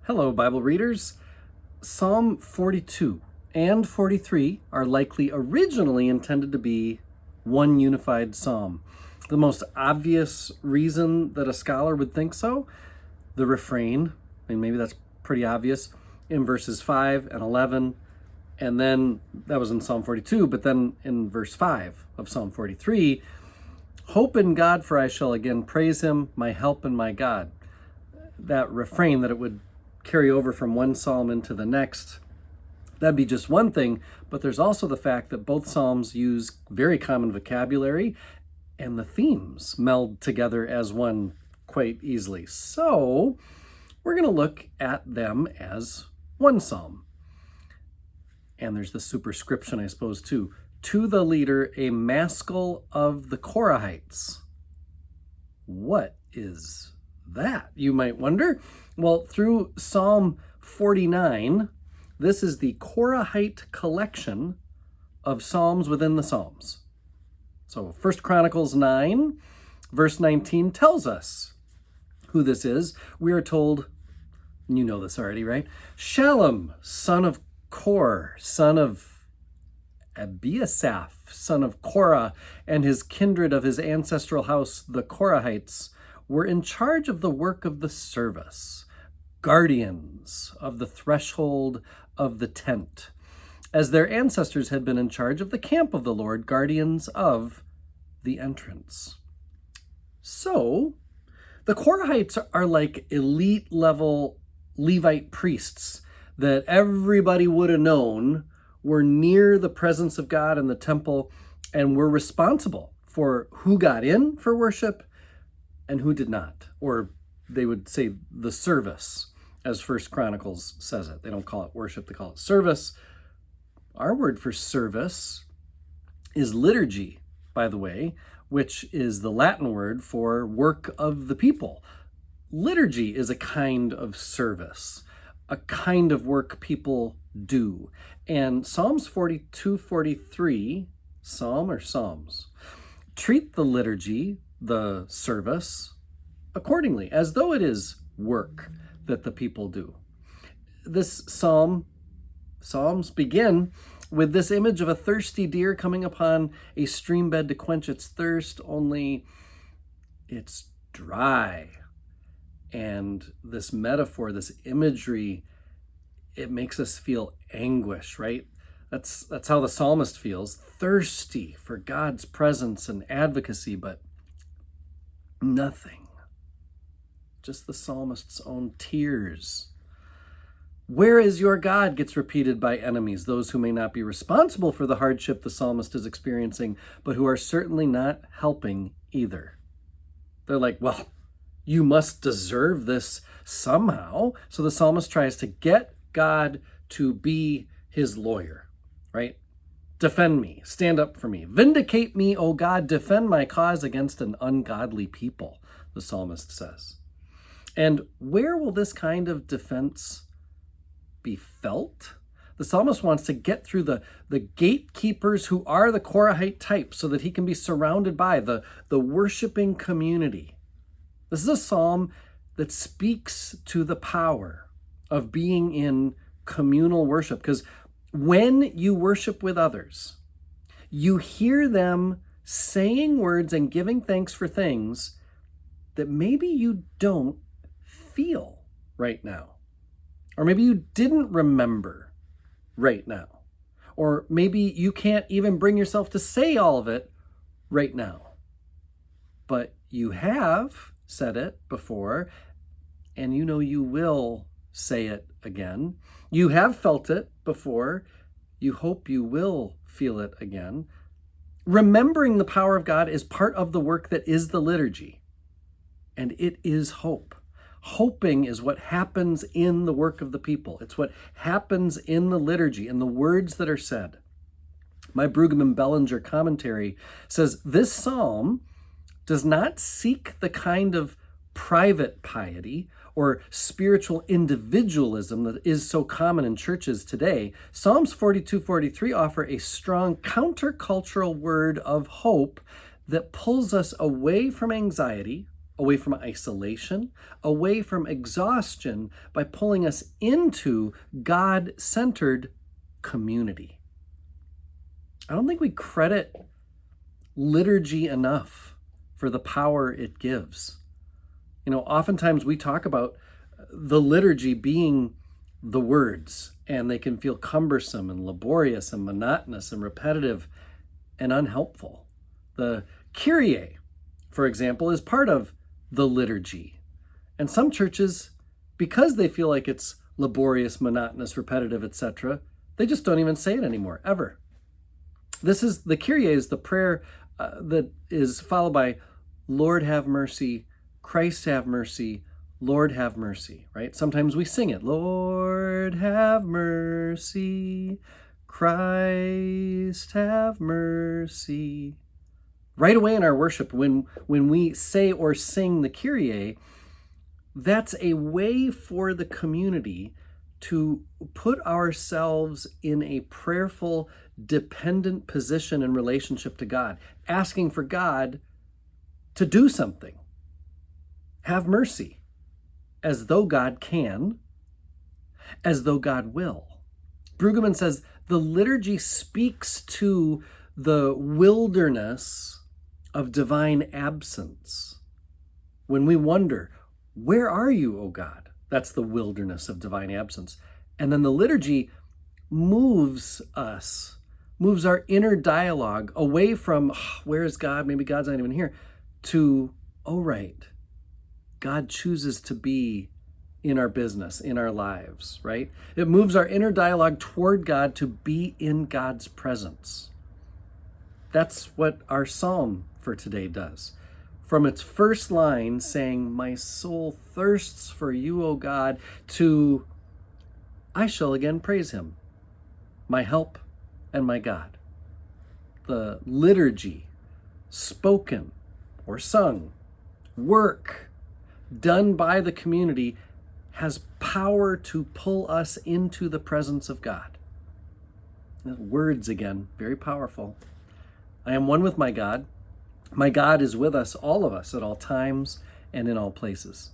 Hello, Bible readers. Psalm 42 and 43 are likely originally intended to be one unified psalm. The most obvious reason that a scholar would think so, the refrain, and maybe that's pretty obvious, in verses 5 and 11, and then that was in Psalm 42, but then in verse 5 of Psalm 43, hope in God, for I shall again praise him, my help and my God. That refrain, that it would carry over from one psalm into the next, that'd be just one thing, but there's also the fact that both psalms use very common vocabulary and the themes meld together as one quite easily. So we're going to look at them as one psalm. And there's the superscription, I suppose, too. To the leader, a maskil of the Korahites. What is that, you might wonder? Well, through Psalm 49, this is the Korahite collection of psalms within the Psalms. So 1 Chronicles 9, verse 19 tells us who this is. We are told, you know this already, right? Shalom, son of Kor, son of Abiasaph, son of Korah, and his kindred of his ancestral house, the Korahites, were in charge of the work of the service, guardians of the threshold of the tent, as their ancestors had been in charge of the camp of the Lord, guardians of the entrance. So, the Korahites are like elite level Levite priests that everybody would have known were near the presence of God in the temple and were responsible for who got in for worship and who did not. Or they would say the service, as 1 Chronicles says it. They don't call it worship, they call it service. Our word for service is liturgy, by the way, which is the Latin word for work of the people. Liturgy is a kind of service, a kind of work people do. And Psalms 42, 43, psalm or psalms, treat the liturgy, the service, accordingly, as though it is work that the people do. This psalms begin with this image of a thirsty deer coming upon a stream bed to quench its thirst, only it's dry. And this metaphor, this imagery, it makes us feel anguish, right? That's how the psalmist feels, thirsty for God's presence and advocacy, but nothing. Just the psalmist's own tears. Where is your God gets repeated by enemies, those who may not be responsible for the hardship the psalmist is experiencing, but who are certainly not helping either. They're like, well, you must deserve this somehow. So the psalmist tries to get God to be his lawyer, right? Defend me, stand up for me, vindicate me, O God, defend my cause against an ungodly people, the psalmist says. And where will this kind of defense be felt? The psalmist wants to get through the gatekeepers who are the Korahite type so that he can be surrounded by the worshiping community. This is a psalm that speaks to the power of being in communal worship, because when you worship with others, you hear them saying words and giving thanks for things that maybe you don't feel right now. Or maybe you didn't remember right now. Or maybe you can't even bring yourself to say all of it right now. But you have said it before, and you know you will say it again. You have felt it before. You hope you will feel it again. Remembering the power of God is part of the work that is the liturgy. And it is hope. Hoping is what happens in the work of the people. It's what happens in the liturgy, in the words that are said. My Brueggemann Bellinger commentary says this psalm does not seek the kind of private piety or spiritual individualism that is so common in churches today. Psalms 42, 43 offer a strong countercultural word of hope that pulls us away from anxiety away from isolation, away from exhaustion, by pulling us into God-centered community. I don't think we credit liturgy enough for the power it gives. Oftentimes we talk about the liturgy being the words, and they can feel cumbersome and laborious and monotonous and repetitive and unhelpful. The Kyrie, for example, is part of the liturgy. And some churches, because they feel like it's laborious, monotonous, repetitive, etc., they just don't even say it anymore, ever. The Kyrie is the prayer that is followed by Lord have mercy, Christ have mercy, Lord have mercy, right? Sometimes we sing it, Lord have mercy, Christ have mercy. Right away in our worship, when we say or sing the Kyrie, that's a way for the community to put ourselves in a prayerful, dependent position in relationship to God, asking for God to do something. Have mercy, as though God can, as though God will. Brueggemann says the liturgy speaks to the wilderness of divine absence. When we wonder, where are you, O God? That's the wilderness of divine absence. And then the liturgy moves our inner dialogue away from, where is God? Maybe God's not even here, to, oh, right, God chooses to be in our business, in our lives, right? It moves our inner dialogue toward God to be in God's presence. That's what our psalm for today does. From its first line saying, my soul thirsts for you, O God, to, I shall again praise him, my help and my God. The liturgy, spoken or sung, work done by the community, has power to pull us into the presence of God. Words again, very powerful. I am one with my God. My God is with us, all of us, at all times and in all places.